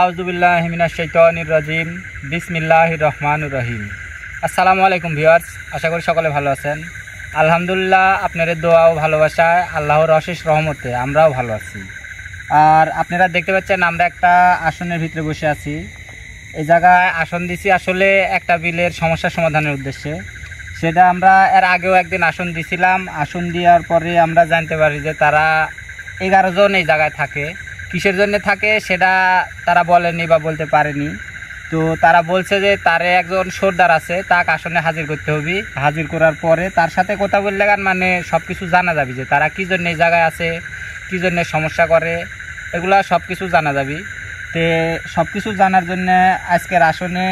আউযুবিল্লাহি মিনাশ শাইতানির রাজিম। বিসমিল্লাহির রহমানির রহিম। আসসালামু আলাইকুম ভিউয়ার্স, আশা করি সকলে ভালো আছেন। আলহামদুলিল্লাহ, আপনাদের দোয়া ও ভালোবাসায় আল্লাহর অশেষ রহমতে আমরাও ভালো আছি। আর আপনারা দেখতে পাচ্ছেন আমরা একটা আসনের ভিতরে বসে আছি। এই জায়গায় আসন দিছি আসলে একটা বিলের সমস্যা সমাধানের উদ্দেশ্যে। সেটা আমরা এর আগেও একদিন আসন দিছিলাম। আসন দেওয়ার পরে আমরা জানতে পারি যে তারা 11 জন এই জায়গায় থাকে। কিসের জন্য থাকে সেটা তারা বলেনি বা বলতে পারেনি। তো তারা বলছে যে তারে একজন সর্দার আছে, তাকে আসনে হাজির করতে হবে। হাজির করার পরে তার সাথে কথা বললে মানে সব কিছু জানা যাবে যে তারা কী জন্য এই জায়গায় আছে, কী জন্য সমস্যা করে, এগুলা সব কিছু জানা যাবে। তো সব কিছু জানার জন্য আজকের আসনে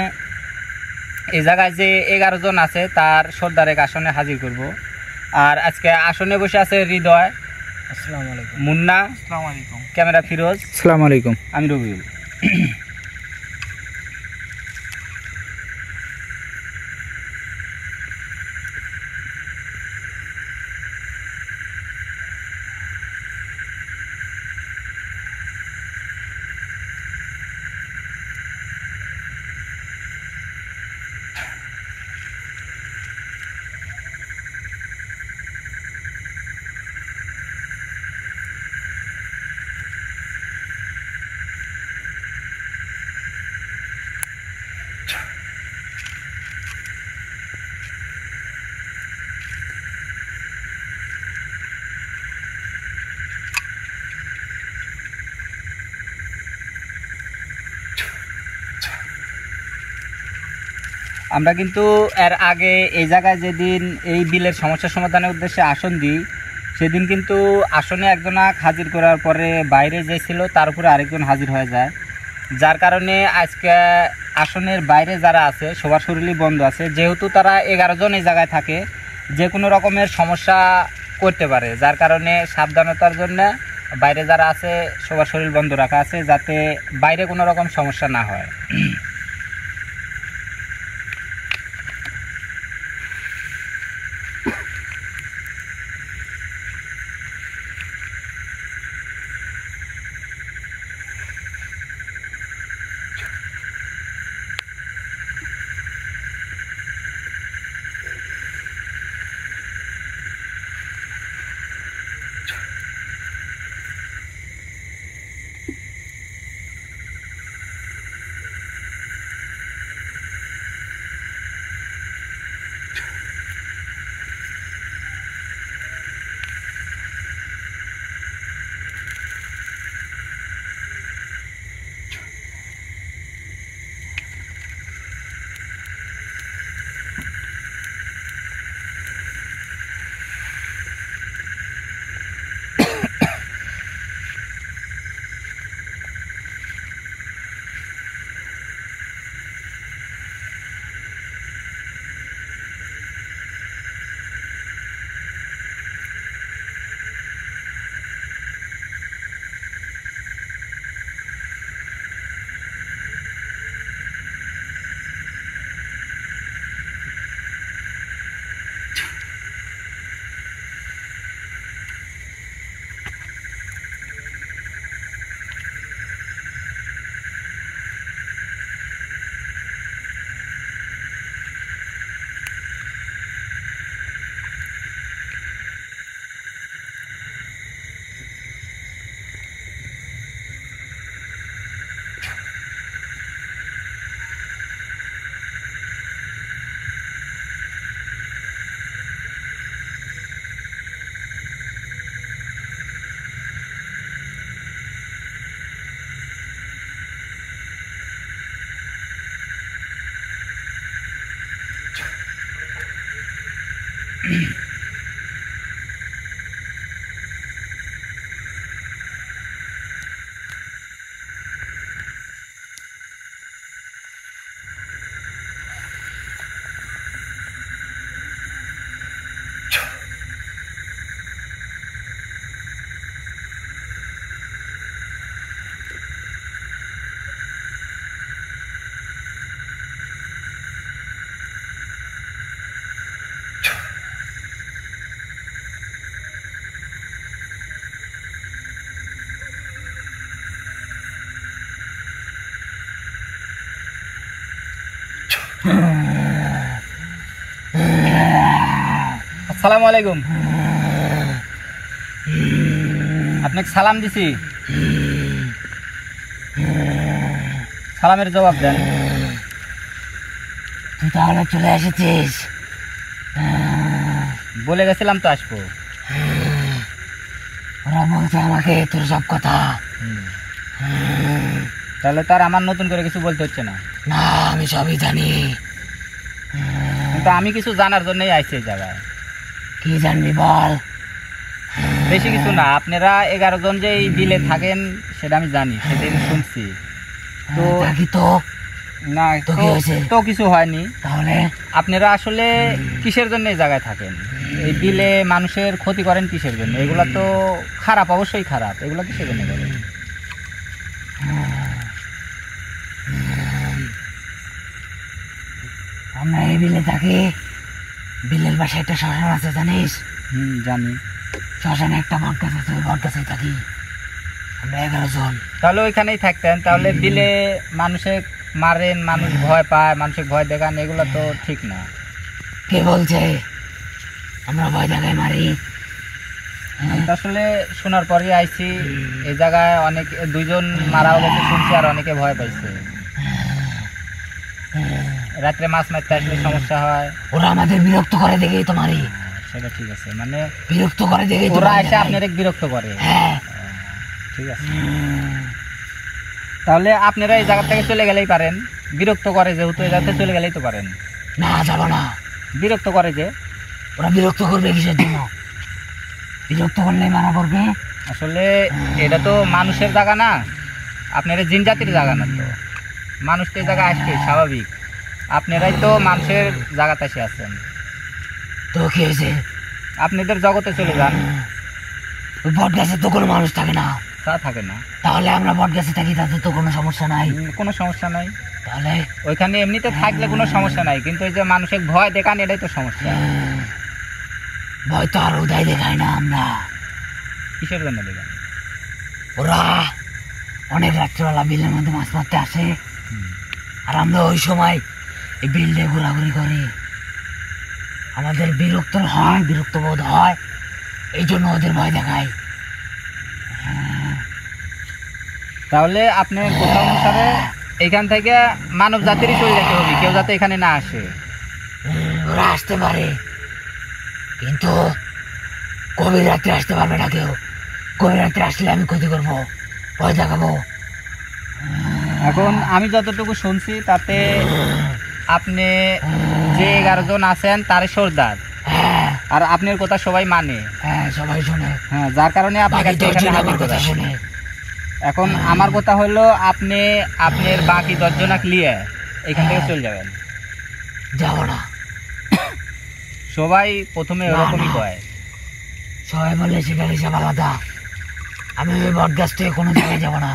এই জায়গায় যে 11 জন আছে তার সর্দারের আসনে হাজির করব। আর আজকে আসনে বসে আছে হৃদয়, আসসালামু আলাইকুম। মুন্না, আসসালামু আলাইকুম। ক্যামেরা ফিরোজ, আসসালামু আলাইকুম। আমি রবিউল। আমরা কিন্তু এর আগে এই জায়গায় যেদিন এই বিলের সমস্যা সমাধানের উদ্দেশ্যে আসন দিই, সেদিন কিন্তু আসনে একজন হাজির করার পরে বাইরে যে ছিল তার উপরে আরেকজন হাজির হয়ে যায়। যার কারণে আজকে আসনের বাইরে যারা আছে সবার শরীরই বন্ধ আছে। যেহেতু তারা 11 জন এই জায়গায় থাকে, যে কোনো রকমের সমস্যা করতে পারে। যার কারণে সাবধানতার জন্য বাইরে যারা আছে সবার শরীর বন্ধ রাখা আছে, যাতে বাইরে কোনো রকম সমস্যা না হয়। আসসালামু আলাইকুম। আপনাকে সালাম দিছি, সালামের জবাব দেন। তুই তাহলে চলে এসেছিস? বলে গেছিলাম তো আসবো। ওরা বলছে আমাকে তোর সব কথা। তাহলে তার আমার নতুন করে কিছু বলতে হচ্ছে না। না, আমি সবই জানি। কিন্তু আমি কিছু জানার জন্যই আইছি এই জায়গায়। কি জানবি বল। বেশি কিছু না, আপনারা 11 জন যে এই বিলে থাকেন সেটা আমি জানি, সেদিন শুনছি। তো থাকি তো। না, তো কি হয়েছে? তো কিছু হয়নি। তাহলে আপনারা আসলে কিসের জন্য এই জায়গায় থাকেন? এই বিলে মানুষের ক্ষতি করেন কিসের জন্য? এগুলা তো খারাপ, অবশ্যই খারাপ। এগুলা কিসের জন্য করেন? আমরা এই বিলে থাকি। বিলের পাশে একটা শ্মশান আছে, জানিস? জানি। শ্মশানে একটা বট গাছ আছে, ওই বট গাছে থাকি আমরা 11 জন। তাহলে ওইখানেই থাকতেন। তাহলে বিলে মানুষে মারেন, মানুষ ভয় পায়, মানুষের ভয় দেখান, এগুলো তো ঠিক না। কে বলছে আমরা ভয় দেখায় মারি? আমি তো আসলে শোনার পরই আইছি। এই জায়গায় অনেক 2 জন মারাও গেছে শুনছি, আর অনেকে ভয় পাইছে। রাত্রে মাছ মারতে আসলে সমস্যা হয়। ওরা আমাদের বিরক্ত করে দেখেই তো মারি। সেটা ঠিক আছে, মানে বিরক্ত করে দেখেই তো ওরা মারি। এসে আপনার বিরক্ত করে। হ্যাঁ। ঠিক আছে, তাহলে আপনারা এই জায়গা থেকে চলে গেলেই পারেন। বিরক্ত করে যেহেতু, এই জায়গা থেকে চলে গেলেই তো পারেন। না, যাবো না। বিরক্ত করে যে। ওরা বিরক্ত করবে কিসের জন্য? বিরক্ত করলে মারা পড়বে। আসলে এটা তো মানুষের জায়গা না, আপনারা জিন জাতির জায়গা না। তো মানুষ তো এই জায়গায় আসবে স্বাভাবিক। আপনারাই তো মানুষের জায়গাতে এসে আছেন। তো কি হয়েছে? আপনাদের জগতে চলে যান। ওই বট গাছে তো কোনো মানুষ থাকে না। তা থাকে না। তাহলে আমরা বট গাছে থাকি, তাতে তো কোনো সমস্যা নাই। কোনো সমস্যা নাই। তাহলে ওইখানে এমনিতে থাকলে কোনো সমস্যা নাই, কিন্তু ওই যে মানুষের ভয় দেখান, এটাই তো সমস্যা। ভয় তো আর উদয় দেখায় না আমরা। কিসের জন্য দেখান? ওরা অনেক রাত্রিবেলা বিলের মধ্যে মাছ মারতে আসে, আর আমরা ওই সময় এই বিলে ঘোরাঘুরি করি। আমাদের বিরক্ত হয়, বিরক্ত বোধ হয়, এই জন্য ওদের ভয় দেখায়। তাহলে আপনার কথা অনুসারে এখান থেকে মানব জাতিরই চলে যেতে হবে, কেউ যাতে এখানে না আসে। ওরা আসতে পারে, কিন্তু গভীর রাত্রে আসতে পারবে না কেউ। গভীর রাত্রে আসলে আমি ক্ষতি করবো, ভয় দেখাবো। এখন আমি যতটুকু শুনছি তাতে আপনি যে 11 জন আছেন তারে সর্দার, হ্যাঁ আর আপনার কথা সবাই মানে। হ্যাঁ, সবাই শোনে। হ্যাঁ, যার কারণে আপনার কাছে এখানে হাজির আমার কথা করা। শোনে। এখন আমার কথা হলো, আপনি আপনার বাকি 10 জনাক নিয়ে এখান থেকে চলে যাবেন। যাবো না। সবাই প্রথমে ওরকমই না। কয়। সবাই বলে সেটা হিসাব আলাদা। আমি ওই বট গাছ থেকে কোনো জায়গায় যাবো না।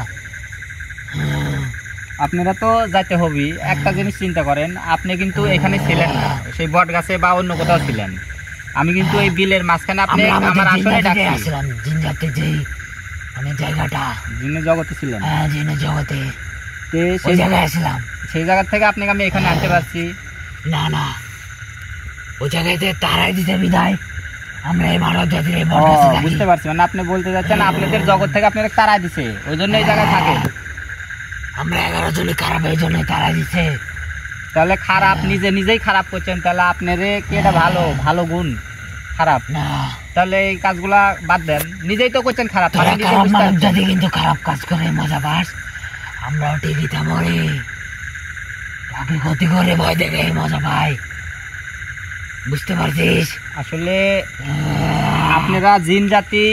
আপনারা তো যাইতে হবে। একটা জিনিস চিন্তা করেন, আপনি কিন্তু এখানে ছিলেন না, সেই বট গাছে বা অন্য কোথাও ছিলেন। আমি কিন্তু এই বিলের মাঝখানে আপনি আমার আসলে ডাকছি। আসলাম জিনজাতে, যেই মানে জায়গাটা, জিনের জগতে ছিলেন। হ্যাঁ জিনের জগতে, তো ওই জায়গায় আসলাম। সেই জায়গা থেকে আপনাকে আমি এখানে আনতে পারছি। না না, ওই জায়গাতে তারাই দিতে বিদায় আমরা এই মানব জাতির এই বট গাছে থাকি। বুঝতে পারছি, মানে আপনি বলতে যাচ্ছেন আপনাদের জগৎ থেকে আপনারা তারাই দিছে, ওই জন্য এই জায়গায় থাকে। আমরা 11 জনই খারাপ, এই জন্য তারাই দিচ্ছে। তাহলে খারাপ নিজেই খারাপ করছেন, তাহলে আপনার কি এটা ভালো ভালো গুণ খারাপ? না, তাহলে এই কাজগুলা বাদ দেন। নিজেই তো করছেন খারাপ, তোরা নিজে খারাপ, বুঝতে মানব পারছেন। জাতি কিন্তু খারাপ কাজ করে মজা পাস। আমরাও টিভিতে মরে, কাউকে ক্ষতি করে ভয় দেখে মজা পাই। বুঝতে পারছিস? আসলে আপনারা জিন জাতি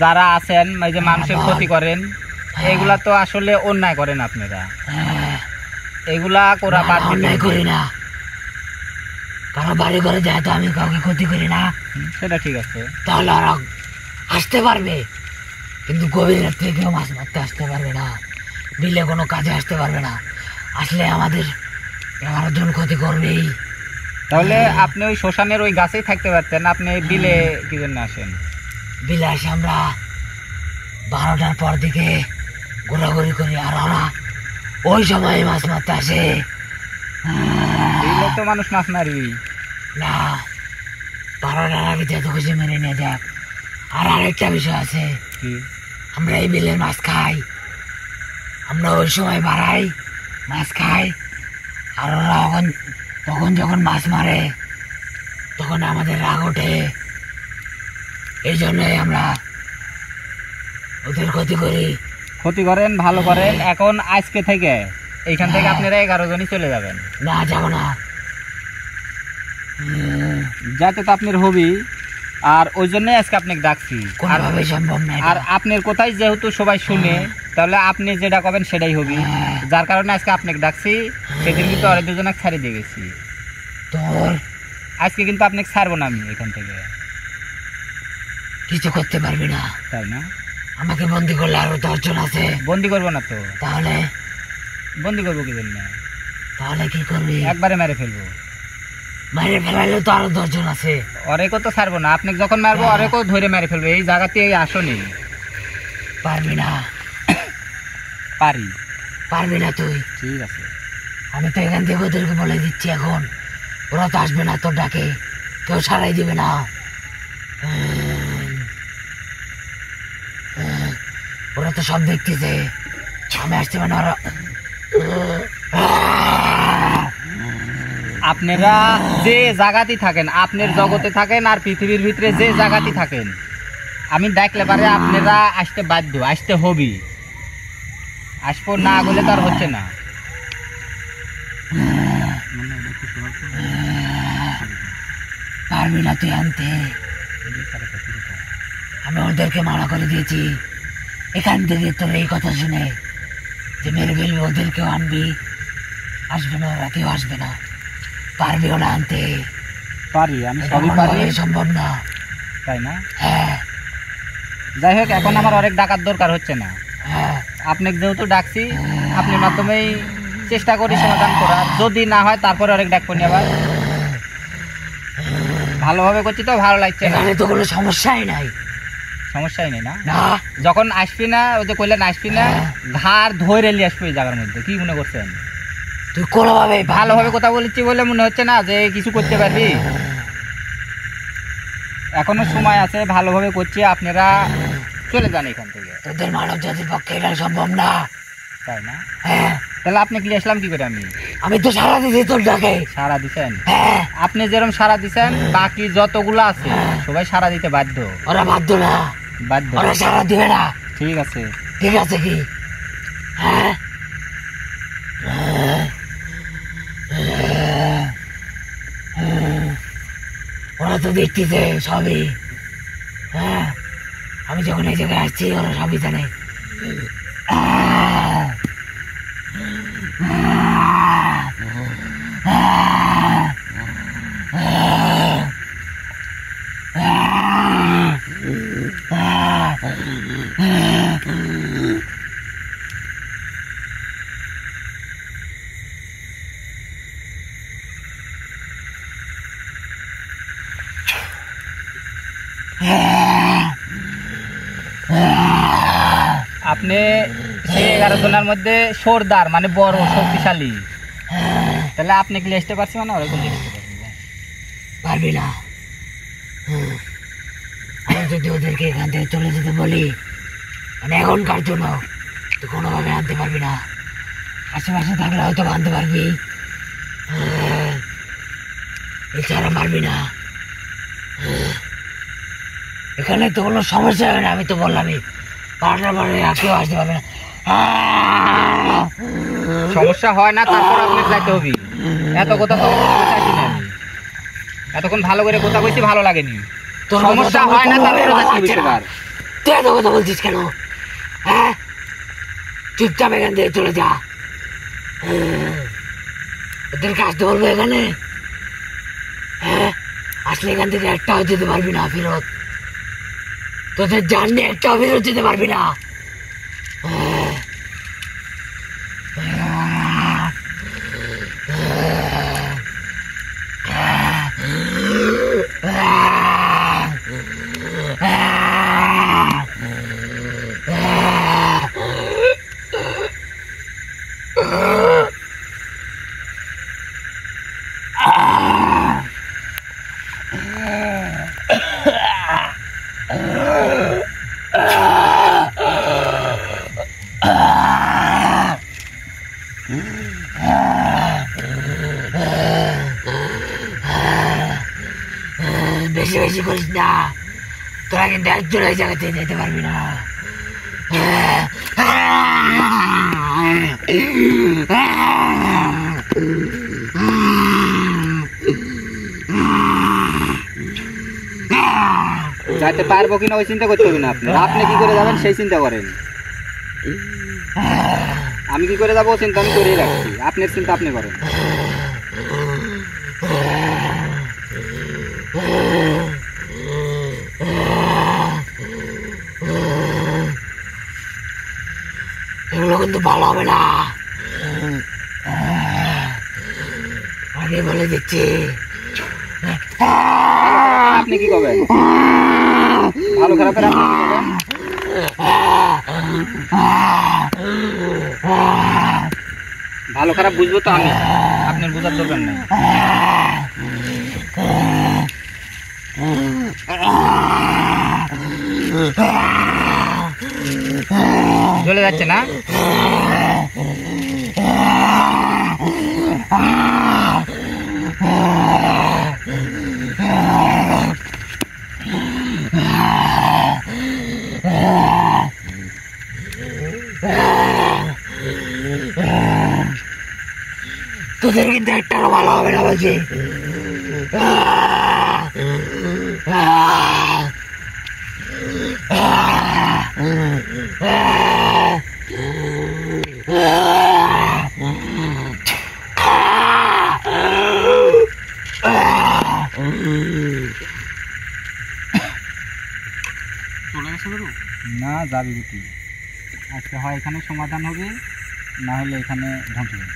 যারা আছেন, এই যে মানুষের ক্ষতি করেন, এগুলা তো আসলে অন্যায় করেন আপনারা। এগুলা করা বাদ দিতে অন্যায় হবে। করি না, কারো বাড়ি ঘরে যায় তো আমি কাউকে ক্ষতি করি না। সেটা ঠিক আছে। তাহলে ওরা আসতে পারবে, কিন্তু গভীর রাত্রে কেউ মাছ মারতে আসতে পারবে না, বিলে কোনো কাজে আসতে পারবে না। আসলে আমাদের 11 জন ক্ষতি করবেই। তাহলে আপনি ওই শ্মশানের ওই গাছেই থাকতে পারতেন, আপনি বিলে কি জন্য আসেন? বিলে আসে আমরা 12টার পর দিকে ঘোরাঘুরি করি, আর ওরা ওই সময় মাছ মারতে আসে। দিলে তো মানুষ মাছ মারবি। না, 12টার আগে যত খুশি মেরে নিয়ে যাক। আর আরেকটা বিষয় আছে, আমরা এই বিলের মাছ খাই, আমরা ওই সময় বাড়াই মাছ খাই, আর ওরা তখন যখন মাছ মারে তখন আমাদের রাগ ওঠে। এই জন্যই আমরা ওদের ক্ষতি করি। ক্ষতি করেন, ভালো করেন। এখন আজকে থেকে এইখান থেকে আপনারা 11 জনই চলে যাবেন। না, যাবো না। যাতে তো আপনার হবি, আর ওই জন্যই আজকে আপনাকে ডাকছি। কোনোভাবে সম্ভব না। আর আপনার কোথায় যেহেতু সবাই শুনে, তাহলে আপনি যেটা করবেন সেটাই হবি। যার কারণে আজকে আপনাকে ডাকছি। সেদিন কিন্তু আরে দুজনে ছাড়িয়ে দিয়ে গেছি। তোর আজকে কিন্তু আপনাকে ছাড়বো না আমি এখান থেকে। কিছু করতে পারবি না, তাই না? আমাকে বন্দি করলে আরো 10 জন আছে। বন্দি করবো না তো। তাহলে বন্দি করবো কি জন্য? তাহলে কি করবি? একবারে মেরে ফেলবো। মেরে ফেলাইলে তো আরো 10 জন আছে। অরেকও তো ছাড়বো না। আপনাকে যখন মারবো অরেকও ধরে মেরে ফেলবো। এই জায়গাতে আসনি। পারবি না। পারি। পারবি না তুই। ঠিক আছে, আমি তো এখান থেকে ওদেরকে বলে দিচ্ছি। এখন ওরা তো আসবে না তোর ডাকে, কেউ সারাই দিবে না। ওরা তো সব দেখতেছে, আমি আসতে মানে ওরা। আপনারা যে জায়গাতেই থাকেন, আপনার জগতে থাকেন আর পৃথিবীর ভিতরে যে জায়গাতেই থাকেন, আমি ডাকলে পারে আপনারা আসতে বাধ্য, আসতে হবি। আসবো না বলে তো আর হচ্ছে না। পারবি না তুই আনতে। আমি ওদেরকে মানা করে দিয়েছি এখান থেকে তোর এই কথা শুনে যে মেরে ফেলবি, ওদেরকেও আনবি। আসবে না, ওরা কেউ আসবে না। পারবিও না আনতে। পারি, আমি সবই পারি। সম্ভব না, তাই না? হ্যাঁ। যাই হোক, এখন আমার অনেক ডাকার দরকার হচ্ছে না। হ্যাঁ, আপনাকে যেহেতু ডাকছি, আপনার মাধ্যমেই চেষ্টা করি সমাধান করার। যদি না হয় তারপরে অনেক ডাকবো নি আবার। ভালোভাবে করছি তো, ভালো লাগছে না। এখানে তো কোনো সমস্যাই নাই। সমস্যাই নেই না? না, যখন আসবি না, ওই যে কইলেন আসবি না, ঘাড় ধরে নিয়ে আসবো এই জায়গার মধ্যে। কি মনে করছেন? তুই কোনোভাবে ভালোভাবে কথা বলেছি বলে মনে হচ্ছে না যে কিছু করতে পারবি। এখনো সময় আছে, ভালোভাবে করছি। আপনারা চলে যান এখান থেকে। তোদের মানব জাতির পক্ষে এটা সম্ভব না, তাই না? হ্যাঁ। তাহলে আপনি কি আসলাম কি করে? আমি তো সারা দিছি তোর ডাকে। সারা দিছেন? হ্যাঁ। আপনি যেরকম সারা দিছেন, বাকি যতগুলো আছে সবাই সারা দিতে বাধ্য। ওরা বাধ্য না, বাধ্য। ওরা সারা দিবে না। ঠিক আছে। ঠিক আছে কি? হ্যাঁ। ওরা তো দেখতেছে সবই। হ্যাঁ, আমি যখন এই জায়গায় আসছি ওরা সবই জানে। আপনি সেই 11 জনের মধ্যে সর্দার, মানে বড় শক্তিশালী। তাহলে আপনি কি লিখতে পারছি মানে ওরা লিখতে পারছি? পারবি না। আমি যদি ওদেরকে এখান থেকে চলে যেতে বলি, মানে এখনকার জন্য, তুই কোনোভাবে আনতে পারবি না। আশেপাশে থাকলে হয়তো আনতে পারবি, এছাড়া পারবি না। এখানে তো কোনো সমস্যা হবে না, আমি তো বললামই। পাড়ার পরে কেউ আসতে পারবে না। সমস্যা হয় না, তারপর আপনি যাইতে হবে। এত কথা তো চাইছি না আমি। এতক্ষণ ভালো করে কথা কইছি, ভালো লাগেনি। সমস্যা হয় না, তারপরে যাইতে হবে। তুই এত কথা বলছিস কেন? হ্যাঁ, চুপচাপ এখান থেকে চলে যা। ওদেরকে আসতে বলবো এখানে। হ্যাঁ, আসলে এখান থেকে একটাও যেতে পারবি না ফেরত। তোদের জানলে একটাও ফেরত যেতে পারবি না। বেশি বেশি করিস না, তোরা কিন্তু একজন ওই জায়গাতে যেতে পারবি না। যাইতে পারবো কিনা ওই চিন্তা করতে হবে না আপনি। আপনি কি করে যাবেন সেই চিন্তা করেন। আমি কি করে যাবো চিন্তা আমি করেই রাখছি, আপনার চিন্তা আপনি করেন। এগুলো কিন্তু ভালো হবে না, আগে বলে দিচ্ছি। আপনি কি করবেন? ভালো খারাপের আপনি কি করবেন? ভালো খারাপ বুঝবো তো আমি, আপনার বোঝার দরকার নেই। চলে যাচ্ছে না? তোদের কিন্তু একটারও ভালো হবে না বলছি। না যাবি বুঝি, আজকে হয় এখানে সমাধান হবে, না হলে এখানে ধ্বংস হবে।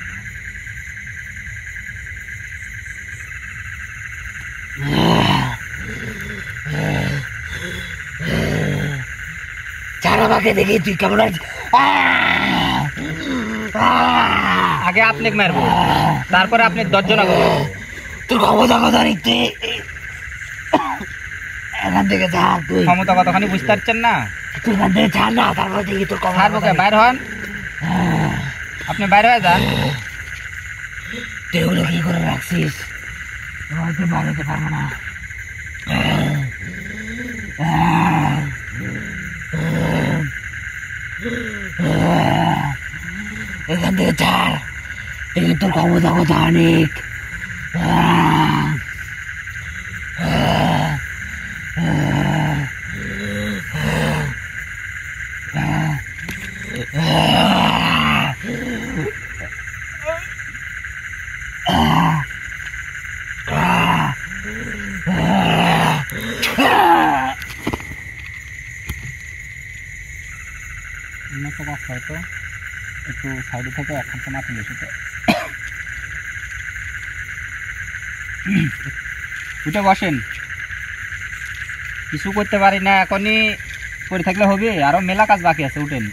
ছাড় আমাকে, দেখি তুই কেমন আছিস। আগে আপনি মারবো, তারপরে আপনি 10 জন করবেন। তোর ক্ষমতা কথা দেখতে এখান থেকে ছাড়। তুই ক্ষমতা কতখানি বুঝতে পারছেন না? তুই এখান থেকে ছাড় না, তারপর দেখি তোর ছাড়বো কে? বাইর হন, আপনি বাইরে হয়ে যান। তুই এগুলো কি করে রাখছিস? হয়তো বাড়াতে পারবো না। এখান থেকে ছাড়, দেখি তোর ক্ষমতা কথা অনেক। একটা কাজ হয়তো একটু সাইডে থেকে একখানটা মাটি বসে উঠে বসেন। কিছু করতে পারি না এখনই, করে থাকলে হবে, আরো মেলা কাজ বাকি আছে। উঠেন।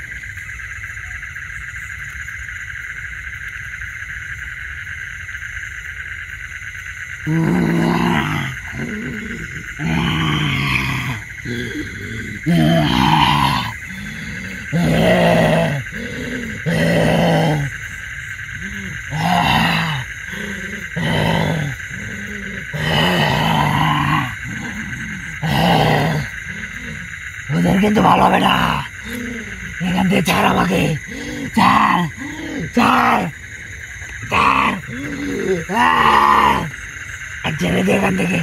ওদের কিন্তু ভালো হবে না, এখান থেকে ছাড় আমাকে, ছাড় ছাড় ছাড়, আর ছেড়ে দে এখান থেকে।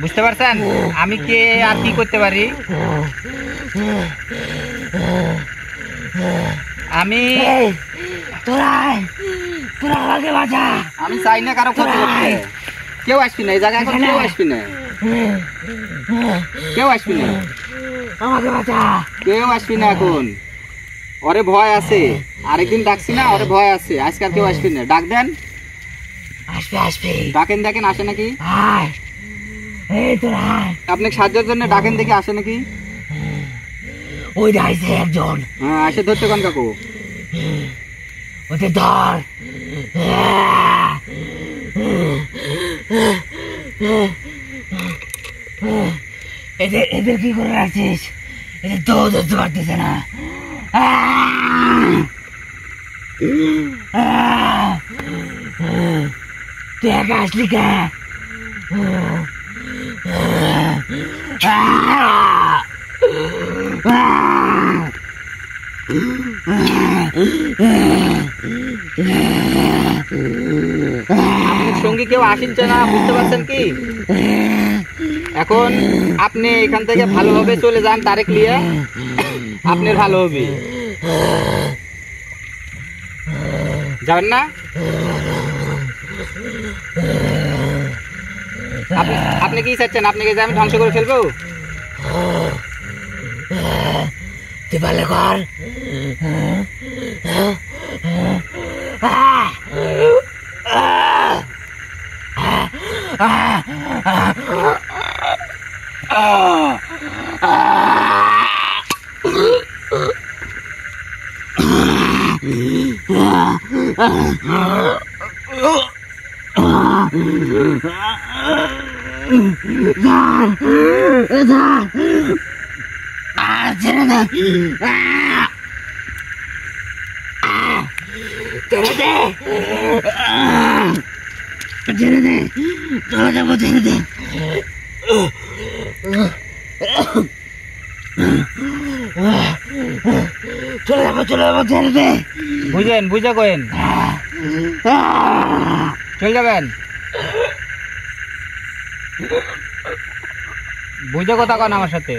বুঝতে পারছেন আমি কে আর কি করতে পারি? আমি তোরা তোরা আমাকে বাঁচা। আমি চাই না কারো ক্ষতি করতে। কেউ আসবি না এই জায়গায়, এখন কেউ আসবি না, কেউ আসবি না, আমাকে বাঁচা। কেউ আসবি না এখন। ওরে ভয় আছে, আরেকদিন ডাকছি না, ওরে ভয় আছে, আজকাল কেউ আসবি না। ডাক দেন, আসবে আসবে। ডাকেন, দেখেন আসে নাকি। আয়, এই তো আয়। আপনি সাহায্যের জন্য ডাকেন, দেখি আসে নাকি। ওই দাঁড়িয়েছে একজন, হ্যাঁ, আসে ধরতে কোন কাকু। ওদের ধর। এদের এদের কি করে রাখছিস? এদের তো ধরতে পারতেছে না। তুই একা আসলি কে? আপনার সঙ্গী কেউ আসিচ্ছে না, বুঝতে পারছেন কি? এখন আপনি এখান থেকে ভালোভাবে চলে যান, তারেক নিয়ে আপনার ভালো হবে। যাবেন না? আপনি কি চাচ্ছেন? আপনাকে যে আমি ধ্বংস করে ফেলবো? তুই ভালো কর। ছেড়ে দে, ছেড়ে দে, ছেড়ে দে, চলে যাবো, ছেড়ে দে। চলে যাবো, চলে যাবো, ছেড়ে দে। বুঝেন, বুঝে কইন, চলে যাবেন। বুঝে কথা কন আমার সাথে।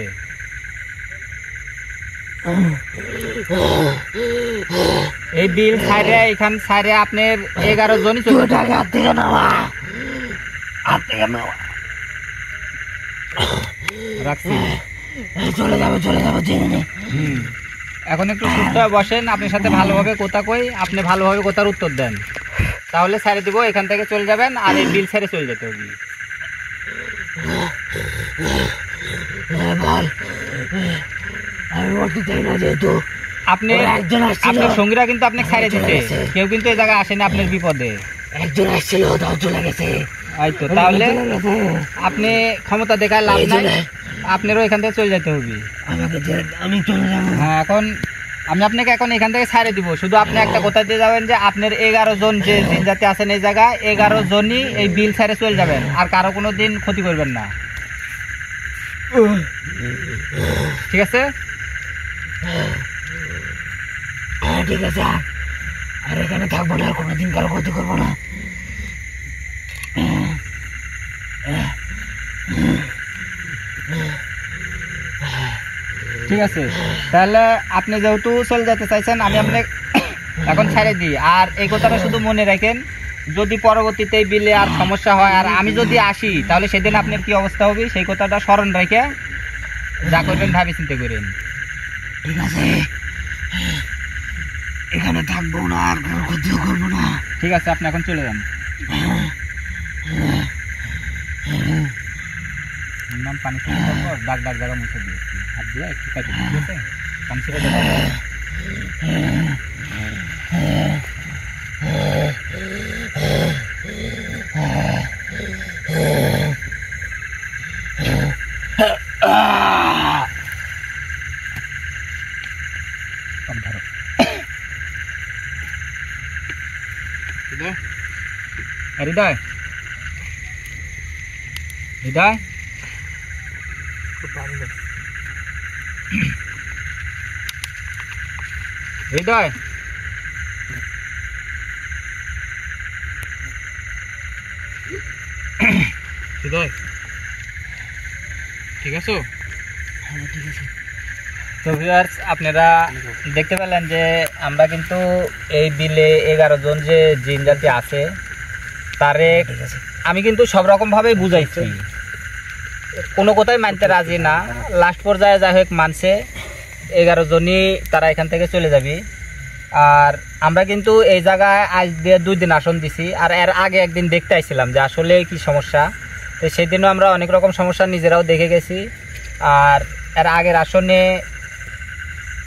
এই বিল সাইরে, এখান সাইরে আপনার 11 জনই চলে যাবে। হাত থেকে নেওয়া, হাত থেকে নেওয়া। রাখছি। চলে যাবো, চলে যাবো, ছেড়ে দে। এখন একটু সুস্থ হয়ে বসেন, আপনার সাথে ভালোভাবে কথা কই, আপনি ভালোভাবে কথার উত্তর দেন, তাহলে ছেড়ে দিব। এখান থেকে চলে যাবেন, আর এই বিল ছেড়ে চলে যেতে হবে। বল, আমি বলতে চাই না, যেহেতু আপনি একজন আসছিল, আপনার সঙ্গীরা কিন্তু আপনাকে ছেড়ে দিতে, কেউ কিন্তু এই জায়গায় আসেনি আপনার বিপদে। একজন আসছিল, তাও চলে গেছে। হয়তো তাহলে আপনি ক্ষমতা দেখায় লাভ নাই, আপনারও এখান থেকে চলে যেতে হবে। আমাকে আমি চলে যাবো। হ্যাঁ, এখন আমি আপনাকে এখন এখান থেকে ছেড়ে দিব। শুধু আপনি একটা কথা দিয়ে যাবেন যে আপনার 11 জন যে জিন জাতি আছেন এই জায়গায়, 11 জনই এই বিল ছেড়ে চলে যাবেন, আর কারো কোনো দিন ক্ষতি করবেন না। ঠিক আছে? হ্যাঁ ঠিক আছে, আর এখানে থাকবো না, আর কোনোদিন কারো ক্ষতি করবো না। ঠিক আছে, তাহলে আপনি যেহেতু চলে যেতে চাইছেন, আমি আপনি এখন ছেড়ে দিই। আর এই কথাটা শুধু মনে রাখেন, যদি পরবর্তীতে এই বিলে আর সমস্যা হয় আর আমি যদি আসি, তাহলে সেদিন আপনার কি অবস্থা হবে সেই কথাটা স্মরণ রেখে যা করবেন ভাবি চিন্তা করেন। ঠিক আছে, এখানে থাকবো না, আর কোনো ক্ষতিও করবো না। ঠিক আছে, আপনি এখন চলে যান। নাম পানি ছেড়ে দেবো, দাগ দাগ জায়গা মুছে দিয়েছি, হাত দিয়ে একটু কাটে, ঠিক আছে? পানি ছেড়ে দেবো। ধরো হৃদয়, হৃদয়, হৃদয়, হৃদয়, ঠিক আছো? হ্যাঁ ঠিক আছে। তো ভিউয়ার্স, আপনারা দেখতে পেলেন যে আমরা কিন্তু এই বিলে 11 জন যে জিন জাতি আছে, তারেক, আমি কিন্তু সব রকমভাবেই বুঝাইছি, কোনো কথাই মানতে রাজি না। লাস্ট পর্যায়ে যাই হোক মানছে, 11 জনই তারা এখান থেকে চলে যাবি। আর আমরা কিন্তু এই জায়গায় আজ দিয়ে 2 দিন আসন দিছি, আর এর আগে একদিন দেখতে আইছিলাম যে আসলে কি সমস্যা। তো সেদিনও আমরা অনেক রকম সমস্যা নিজেরাও দেখে গেছি। আর এর আগের আসনে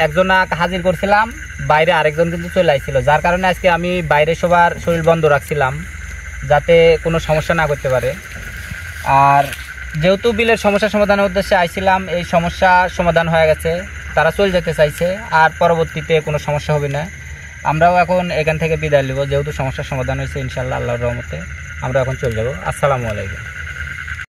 একজন হাজির করছিলাম, বাইরে আরেকজন কিন্তু চলে আসছিল, যার কারণে আজকে আমি বাইরে সবার শরীর বন্ধ রাখছিলাম যাতে কোনো সমস্যা না করতে পারে। আর যেহেতু বিলের সমস্যা সমাধানের উদ্দেশ্যে আইছিলাম, এই সমস্যা সমাধান হয়ে গেছে, তারা চলে যেতে চাইছে, আর পরবর্তীতে কোনো সমস্যা হবে না। আমরাও এখন এখান থেকে বিদায় নেব, যেহেতু সমস্যার সমাধান হয়েছে ইনশাল্লাহ আল্লাহর রহমতে। আমরা এখন চলে যাব। আসসালামু আলাইকুম।